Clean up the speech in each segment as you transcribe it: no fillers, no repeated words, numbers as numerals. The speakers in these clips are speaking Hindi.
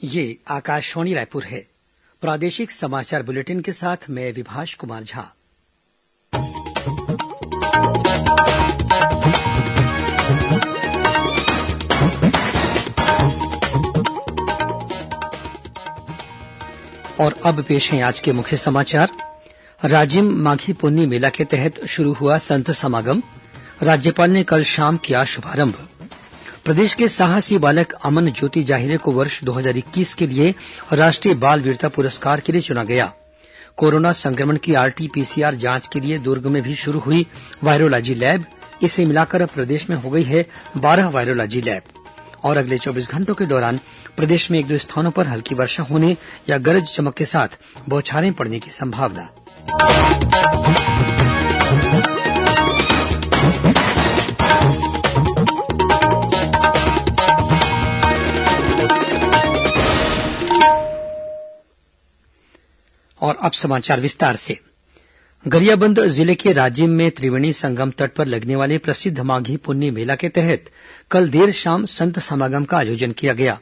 ये आकाशवाणी रायपुर है। प्रादेशिक समाचार बुलेटिन के साथ मैं विभाष कुमार झा। और अब पेश हैं आज के मुख्य समाचार। राजिम माघी पुन्नी मेला के तहत शुरू हुआ संत समागम। राज्यपाल ने कल शाम किया शुभारंभ। प्रदेश के साहसी बालक अमन ज्योति जाहिरे को वर्ष 2021 के लिए राष्ट्रीय बाल वीरता पुरस्कार के लिए चुना गया। कोरोना संक्रमण की आरटी-पीसीआर जांच के लिए दुर्ग में भी शुरू हुई वायरोलॉजी लैब। इसे मिलाकर अब प्रदेश में हो गई है 12 वायरोलॉजी लैब। और अगले 24 घंटों के दौरान प्रदेश में 1-2 स्थानों पर हल्की वर्षा होने या गरज चमक के साथ बौछारें पड़ने की संभावना। और अब समाचार विस्तार से। गरियाबंद जिले के राजिम में त्रिवेणी संगम तट पर लगने वाले प्रसिद्ध माघी पुन्नी मेला के तहत कल देर शाम संत समागम का आयोजन किया गया।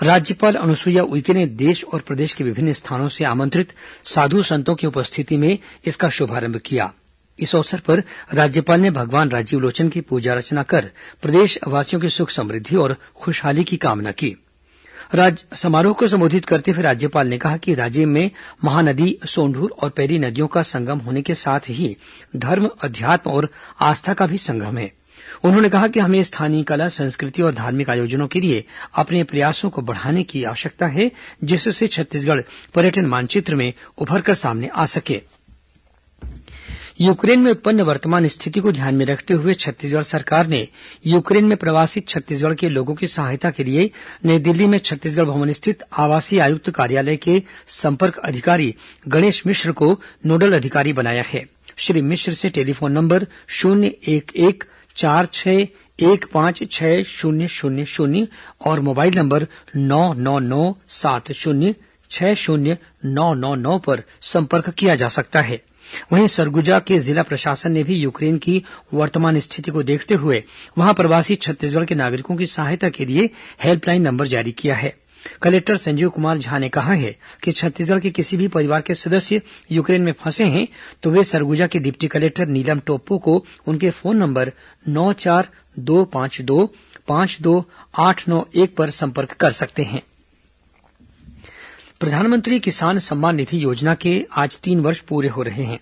राज्यपाल अनुसुईया उइके ने देश और प्रदेश के विभिन्न स्थानों से आमंत्रित साधु संतों की उपस्थिति में इसका शुभारंभ किया। इस अवसर पर राज्यपाल ने भगवान राजीव लोचन की पूजा अर्चना कर प्रदेशवासियों की सुख समृद्धि और खुशहाली की कामना की। समारोह को संबोधित करते हुए राज्यपाल ने कहा कि राज्य में महानदी, सोंढूर और पैरी नदियों का संगम होने के साथ ही धर्म, अध्यात्म और आस्था का भी संगम है। उन्होंने कहा कि हमें स्थानीय कला, संस्कृति और धार्मिक आयोजनों के लिए अपने प्रयासों को बढ़ाने की आवश्यकता है, जिससे छत्तीसगढ़ पर्यटन मानचित्र में उभरकर सामने आ सके। यूक्रेन में उत्पन्न वर्तमान स्थिति को ध्यान में रखते हुए छत्तीसगढ़ सरकार ने यूक्रेन में प्रवासी छत्तीसगढ़ के लोगों की सहायता के लिए नई दिल्ली में छत्तीसगढ़ भवन स्थित आवासीय आयुक्त कार्यालय के संपर्क अधिकारी गणेश मिश्र को नोडल अधिकारी बनाया है। श्री मिश्र से टेलीफोन नंबर 01146156000 और मोबाइल नंबर 9997060999 पर संपर्क किया जा सकता है। वहीं सरगुजा के जिला प्रशासन ने भी यूक्रेन की वर्तमान स्थिति को देखते हुए वहां प्रवासी छत्तीसगढ़ के नागरिकों की सहायता के लिए हेल्पलाइन नंबर जारी किया है। कलेक्टर संजीव कुमार झा ने कहा है कि छत्तीसगढ़ के किसी भी परिवार के सदस्य यूक्रेन में फंसे हैं तो वे सरगुजा के डिप्टी कलेक्टर नीलम टोप्पो को उनके फोन नंबर 9425252891 पर संपर्क कर सकते हैं। प्रधानमंत्री किसान सम्मान निधि योजना के आज 3 वर्ष पूरे हो रहे हैं।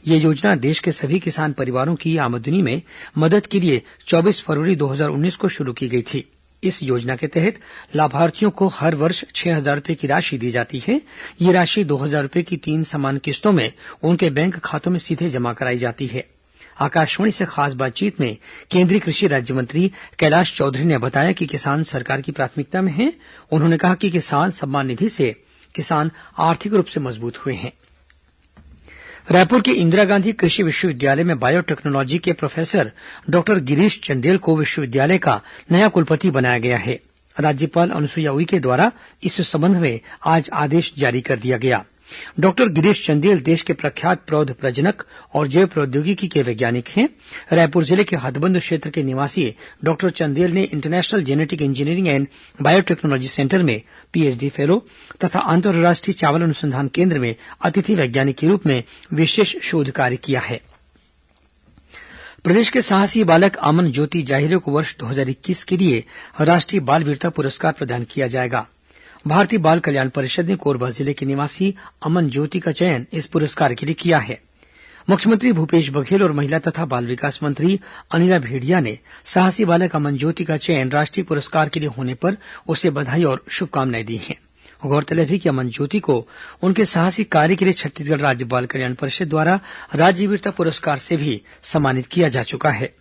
यह योजना देश के सभी किसान परिवारों की आमदनी में मदद के लिए 24 फरवरी 2019 को शुरू की गई थी। इस योजना के तहत लाभार्थियों को हर वर्ष 6,000 रुपये की राशि दी जाती है। ये राशि 2,000 रुपये की 3 समान किस्तों में उनके बैंक खातों में सीधे जमा कराई जाती है। आकाशवाणी से खास बातचीत में केंद्रीय कृषि राज्यमंत्री कैलाश चौधरी ने बताया कि किसान सरकार की प्राथमिकता में हैं। उन्होंने कहा कि किसान सम्मान निधि से किसान आर्थिक रूप से मजबूत हुए हैं। रायपुर के इंदिरा गांधी कृषि विश्वविद्यालय में बायोटेक्नोलॉजी के प्रोफेसर डॉक्टर गिरीश चंदेल को विश्वविद्यालय का नया कुलपति बनाया गया है। राज्यपाल अनुसुईया उइके द्वारा इस संबंध में आज आदेश जारी कर दिया गया। डॉक्टर गिरीश चंदेल देश के प्रख्यात प्रौध प्रजनक और जैव प्रौद्योगिकी के वैज्ञानिक हैं। रायपुर जिले के हथबंद क्षेत्र के निवासी डॉक्टर चंदेल ने international genetic engineering and biotechnology centre में पीएचडी फेलो तथा अंतर्राष्ट्रीय चावल अनुसंधान केंद्र में अतिथि वैज्ञानिक के रूप में विशेष शोध कार्य किया है। प्रदेश के साहसी बालक अमन ज्योति जाहिरे को वर्ष 2021 के लिए राष्ट्रीय बाल वीरता पुरस्कार प्रदान किया जाएगा। भारतीय बाल कल्याण परिषद ने कोरबा जिले के निवासी अमन ज्योति का चयन इस पुरस्कार के लिए किया है। मुख्यमंत्री भूपेश बघेल और महिला तथा बाल विकास मंत्री अनिला भेड़िया ने साहसी बालक अमन ज्योति का चयन राष्ट्रीय पुरस्कार के लिए होने पर उसे बधाई और शुभकामनाएं दी हैं। गौरतलब है कि अमन ज्योति को उनके साहसी कार्य के लिए छत्तीसगढ़ राज्य बाल कल्याण परिषद द्वारा राज्य वीरता पुरस्कार से भी सम्मानित किया जा चुका है।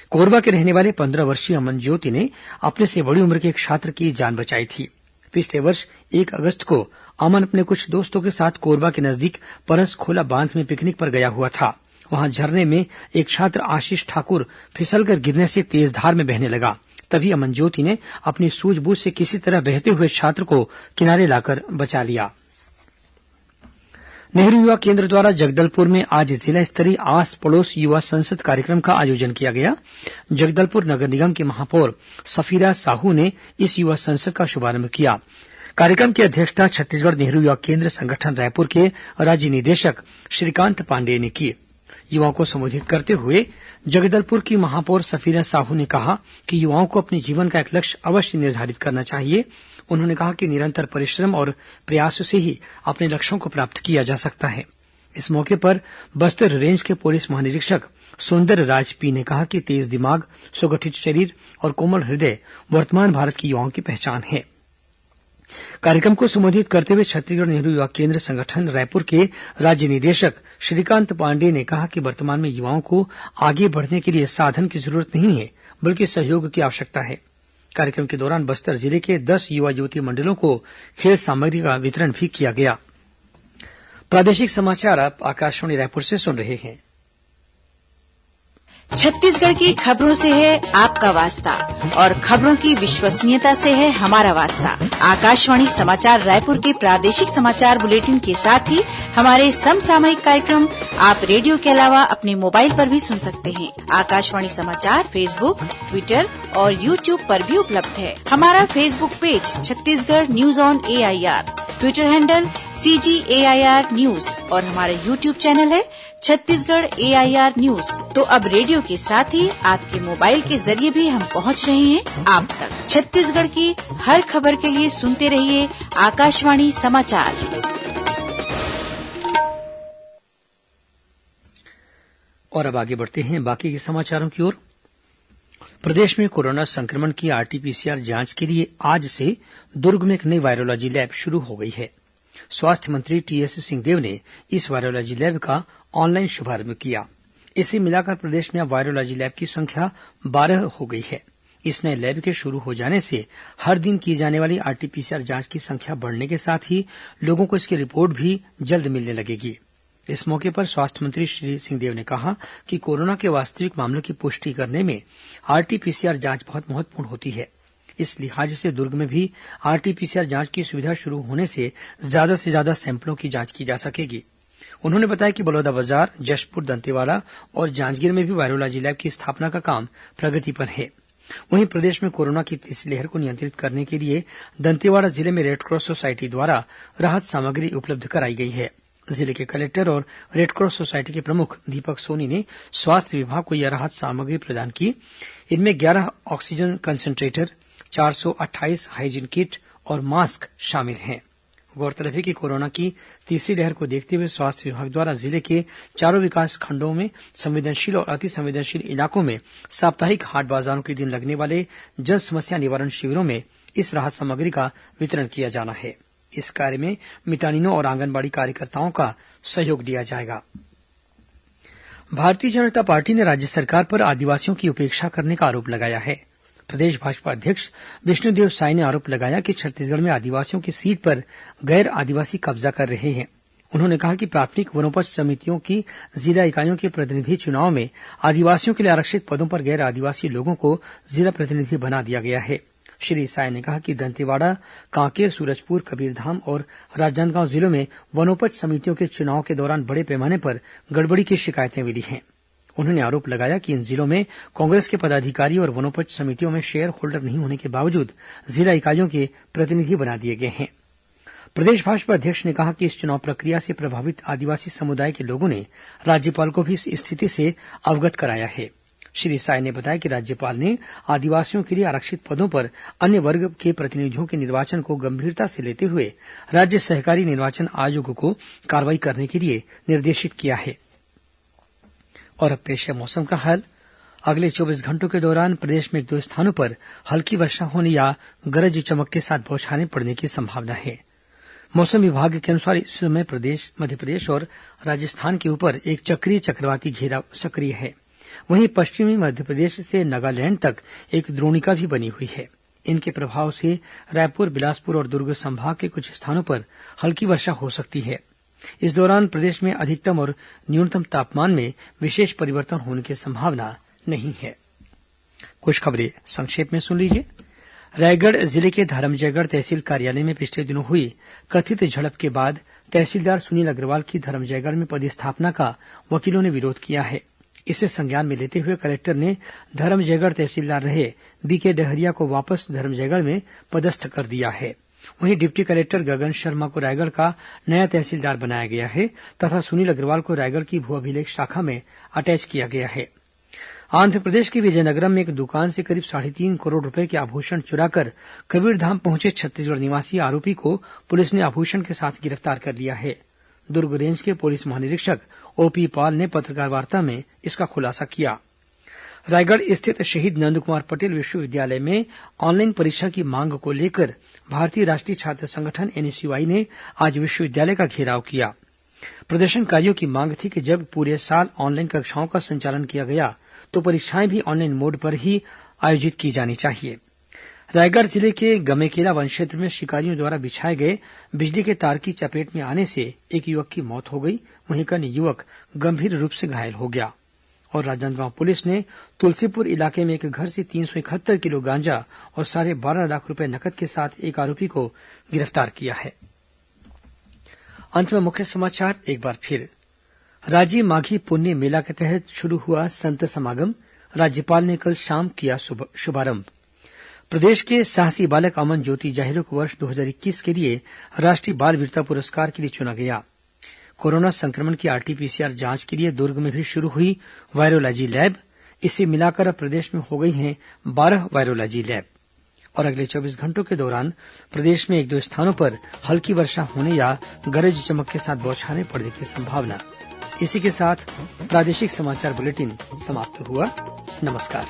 कोरबा के रहने वाले 15 वर्षीय अमन ज्योति ने अपने से बड़ी उम्र के एक छात्र की जान बचाई थी। पिछले वर्ष 1 अगस्त को अमन अपने कुछ दोस्तों के साथ कोरबा के नजदीक परसखोला बांध में पिकनिक पर गया हुआ था। वहां झरने में एक छात्र आशीष ठाकुर फिसलकर गिरने से तेज धार में बहने लगा। तभी अमन ज्योति ने अपनी सूझबूझ से किसी तरह बहते हुए छात्र को किनारे लाकर बचा लिया। नेहरू युवा केंद्र द्वारा जगदलपुर में आज जिला स्तरीय आस पड़ोस युवा संसद कार्यक्रम का आयोजन किया गया। जगदलपुर नगर निगम की महापौर सफीरा साहू ने इस युवा संसद का शुभारंभ किया। कार्यक्रम की अध्यक्षता छत्तीसगढ़ नेहरू युवा केन्द्र संगठन रायपुर के राज्य निदेशक श्रीकांत पांडेय ने की। युवाओं को संबोधित करते हुए जगदलपुर की महापौर सफीना साहू ने कहा कि युवाओं को अपने जीवन का एक लक्ष्य अवश्य निर्धारित करना चाहिए। उन्होंने कहा कि निरंतर परिश्रम और प्रयास से ही अपने लक्ष्यों को प्राप्त किया जा सकता है। इस मौके पर बस्तर रेंज के पुलिस महानिरीक्षक सुंदर राज पी ने कहा कि तेज दिमाग, सुगठित शरीर और कोमल हृदय वर्तमान भारत की युवाओं की पहचान है। कार्यक्रम को संबोधित करते हुए छत्तीसगढ़ नेहरू युवा केन्द्र संगठन रायपुर के राज्य निदेशक श्रीकांत पांडेय ने कहा कि वर्तमान में युवाओं को आगे बढ़ने के लिए साधन की जरूरत नहीं है, बल्कि सहयोग की आवश्यकता है। कार्यक्रम के दौरान बस्तर जिले के 10 युवा युवती मंडलों को खेल सामग्री का वितरण भी किया गया। प्रादेशिक समाचार आप आकाशवाणी रायपुर से सुन रहे हैं। छत्तीसगढ़ की खबरों से है आपका वास्ता और खबरों की विश्वसनीयता से है हमारा वास्ता। आकाशवाणी समाचार रायपुर के प्रादेशिक समाचार बुलेटिन के साथ ही हमारे समसामयिक कार्यक्रम आप रेडियो के अलावा अपने मोबाइल पर भी सुन सकते हैं। आकाशवाणी समाचार फेसबुक, ट्विटर और यूट्यूब पर भी उपलब्ध है। हमारा Facebook page Chhattisgarh news on AIR, Twitter handle CGAIR news और हमारा यूट्यूब चैनल है छत्तीसगढ़ AIR न्यूज। तो अब रेडियो के साथ ही आपके मोबाइल के जरिए भी हम पहुंच रहे हैं आप तक। छत्तीसगढ़ की हर खबर के लिए सुनते रहिए आकाशवाणी समाचार। और अब आगे बढ़ते हैं बाकी के समाचारों की ओर। प्रदेश में कोरोना संक्रमण की RT-PCR जांच के लिए आज से दुर्ग में एक नई वायरोलॉजी लैब शुरू हो गई है। स्वास्थ्य मंत्री टीएस सिंहदेव ने इस वायरोलॉजी लैब का ऑनलाइन शुभारंभ किया। इसे मिलाकर प्रदेश में अब वायरोलॉजी लैब की संख्या 12 हो गई है। इस नए लैब के शुरू हो जाने से हर दिन की जाने वाली RT-PCR जांच की संख्या बढ़ने के साथ ही लोगों को इसकी रिपोर्ट भी जल्द मिलने लगेगी। इस मौके पर स्वास्थ्य मंत्री श्री सिंहदेव ने कहा कि कोरोना के वास्तविक मामलों की पुष्टि करने में RT-PCR जांच बहुत महत्वपूर्ण होती है। इस लिहाज से दुर्ग में भी RT-PCR जांच की सुविधा शुरू होने से ज्यादा सैंपलों की जांच की जा सकेगी। उन्होंने बताया कि बलौदाबाजार, जशपुर, दंतेवाड़ा और जांजगीर में भी वायरोलॉजी लैब की स्थापना का काम प्रगति पर है। वहीं प्रदेश में कोरोना की तीसरी लहर को नियंत्रित करने के लिए दंतेवाड़ा जिले में रेडक्रॉस सोसायटी द्वारा राहत सामग्री उपलब्ध कराई गई है। जिले के कलेक्टर और रेडक्रॉस सोसायटी के प्रमुख दीपक सोनी ने स्वास्थ्य विभाग को यह राहत सामग्री प्रदान की। इनमें 11 ऑक्सीजन कंसंट्रेटर, 428 हाइजीन किट और मास्क शामिल हैं। गौरतलब है कि कोरोना की तीसरी लहर को देखते हुए स्वास्थ्य विभाग द्वारा जिले के चारों विकास खंडों में संवेदनशील और अति संवेदनशील इलाकों में साप्ताहिक हाट बाजारों के दिन लगने वाले जन समस्या निवारण शिविरों में इस राहत सामग्री का वितरण किया जाना है। इस कार्य में मितानिनों और आंगनबाड़ी कार्यकर्ताओं का सहयोग लिया जाएगा। भारतीय जनता पार्टी ने राज्य सरकार पर आदिवासियों की उपेक्षा करने का आरोप लगाया है। प्रदेश भाजपा अध्यक्ष विष्णुदेव साय ने आरोप लगाया कि छत्तीसगढ़ में आदिवासियों की सीट पर गैर आदिवासी कब्जा कर रहे हैं। उन्होंने कहा कि प्राथमिक वनोपज समितियों की जिला इकाइयों के प्रतिनिधि चुनाव में आदिवासियों के लिए आरक्षित पदों पर गैर आदिवासी लोगों को जिला प्रतिनिधि बना दिया गया है। श्री साय ने कहा कि दंतेवाड़ा, कांकेर, सूरजपुर, कबीरधाम और राजनांदगांव जिलों में वनोपज समितियों के चुनाव के दौरान बड़े पैमाने पर गड़बड़ी की शिकायतें मिली हैं। उन्होंने आरोप लगाया कि इन जिलों में कांग्रेस के पदाधिकारी और वनोपज समितियों में शेयर होल्डर नहीं होने के बावजूद जिला इकाइयों के प्रतिनिधि बना दिए गए हैं। प्रदेश भाजपा अध्यक्ष ने कहा कि इस चुनाव प्रक्रिया से प्रभावित आदिवासी समुदाय के लोगों ने राज्यपाल को भी इस स्थिति से अवगत कराया है। श्री साय ने बताया कि राज्यपाल ने आदिवासियों के लिए आरक्षित पदों पर अन्य वर्ग के प्रतिनिधियों के निर्वाचन को गंभीरता से लेते हुए राज्य सहकारी निर्वाचन आयोग को कार्रवाई करने के लिए निर्देशित किया है। और अब पेश है मौसम का हाल। अगले 24 घंटों के दौरान प्रदेश में 1-2 स्थानों पर हल्की वर्षा होने या गरज चमक के साथ बौछारें पड़ने की संभावना है। मौसम विभाग के अनुसार इस समय मध्यप्रदेश और राजस्थान के ऊपर एक चक्रीय चक्रवाती घेरा सक्रिय है। वहीं पश्चिमी मध्यप्रदेश से नागालैंड तक एक द्रोणिका भी बनी हुई है। इनके प्रभाव से रायपुर, बिलासपुर और दुर्ग संभाग के कुछ स्थानों पर हल्की वर्षा हो सकती है। इस दौरान प्रदेश में अधिकतम और न्यूनतम तापमान में विशेष परिवर्तन होने की संभावना नहीं है। कुछ खबरें संक्षेप में सुन लीजिए। रायगढ़ जिले के धरमजयगढ़ तहसील कार्यालय में पिछले दिनों हुई कथित झड़प के बाद तहसीलदार सुनील अग्रवाल की धरमजयगढ़ में पदस्थापना का वकीलों ने विरोध किया है। इसे संज्ञान में लेते हुए कलेक्टर ने धरमजयगढ़ तहसीलदार रहे बीके डहरिया को वापस धरमजयगढ़ में पदस्थ कर दिया है। वहीं डिप्टी कलेक्टर गगन शर्मा को रायगढ़ का नया तहसीलदार बनाया गया है तथा सुनील अग्रवाल को रायगढ़ की भू अभिलेख शाखा में अटैच किया गया है। आंध्रप्रदेश के विजयनगरम में एक दुकान से करीब 3.5 करोड़ रुपए के आभूषण चुराकर कबीरधाम पहुंचे छत्तीसगढ़ निवासी आरोपी को पुलिस ने आभूषण के साथ गिरफ्तार कर लिया है। दुर्ग रेंज के पुलिस महानिरीक्षक ओपी पॉल ने पत्रकारवार्ता में इसका खुलासा किया। रायगढ़ स्थित शहीद नंदकुमार पटेल विश्वविद्यालय में ऑनलाइन परीक्षा की मांग को लेकर भारतीय राष्ट्रीय छात्र संगठन एनएसयूआई ने आज विश्वविद्यालय का घेराव किया। प्रदर्शनकारियों की मांग थी कि जब पूरे साल ऑनलाइन कक्षाओं का संचालन किया गया तो परीक्षाएं भी ऑनलाइन मोड पर ही आयोजित की जानी चाहिए। रायगढ़ जिले के गमेकेला वन क्षेत्र में शिकारियों द्वारा बिछाए गए बिजली के तार की चपेट में आने से एक युवक की मौत हो गई, वहीं एक अन्य युवक गंभीर रूप से घायल हो गया। और राजनांदगांव पुलिस ने तुलसीपुर इलाके में एक घर से 371 किलो गांजा और 12.5 लाख रुपए नकद के साथ एक आरोपी को गिरफ्तार किया है। अंत में मुख्य समाचार एक बार फिर। राजिम माघी पुण्य मेला के तहत शुरू हुआ संत समागम, राज्यपाल ने कल शाम किया शुभारंभ। प्रदेश के साहसी बालक अमन ज्योति जाहिरो को वर्ष 2021 के लिए राष्ट्रीय बाल वीरता पुरस्कार के लिए चुना गया। कोरोना संक्रमण की आरटीपीसीआर जांच के लिए दुर्ग में भी शुरू हुई वायरोलॉजी लैब। इसे मिलाकर अब प्रदेश में हो गई हैं 12 वायरोलॉजी लैब। और अगले 24 घंटों के दौरान प्रदेश में 1-2 स्थानों पर हल्की वर्षा होने या गरज चमक के साथ बौछारें पड़ने की संभावना। इसी के साथ प्रादेशिक समाचार बुलेटिन समाप्त हुआ। नमस्कार।